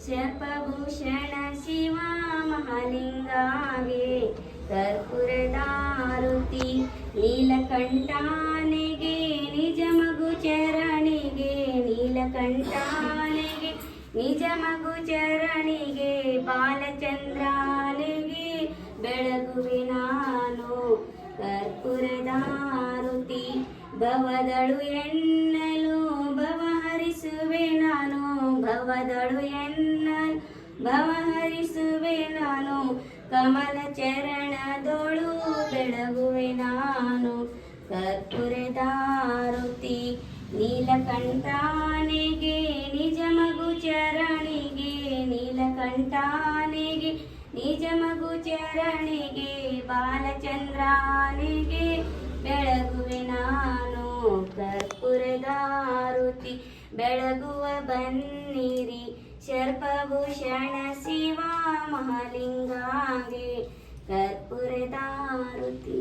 ಸರ್ಪಭೂಷಣ ಶಿವ ಮಹಾಲಿಂಗಾಗೆ ಕರ್ಪೂರದಾರುತಿ ನೀಲಕಂಠಾನೆಗೆ ನಿಜ ಮಗು ಚರಣಿಗೆ ನೀಲಕಂಠಾನೆಗೆ ನಿಜ ಮಗು ಚರಣಿಗೆ ಬಾಲಚಂದ್ರಾನೆಗೆ ಬೆಳಗುವೆ ನಾನು ಕರ್ಪೂರದಾರುತಿ ಭವದಳು ಎನ್ನಲು ಭವ ಹರಿಸುವೆ ನಾನು ಭವದಳು ಎನ್ನಲು ಭವ ಹರಿಸುವೆ ನಾನು ಕಮಲ ಚರಣದೊಳು ಬೆಳಗುವೆ ನಾನು ಕರ್ಪೂರದಾರುತಿ ನೀಲಕಂಠಾನೆಗೆ ನಿಜ ಮಗು ಚರಣಿಗೆ ನೀಲಕಂಠಾನೆಗೆ ನಿಜ ಮಗು ಚರಣಿಗೆ ಬಾಲಚಂದ್ರಾನೆಗೆ ಬೆಳಗುವೆ ನಾನು ಕರ್ಪೂರದಾರುತಿ ಬೆಳಗುವ ಬನ್ನಿರಿ ಸರ್ಪಭೂಷಣ ಶಿವ ಮಹಾಲಿಂಗಾಗೆ ಕರ್ಪೂರದಾರುತಿ.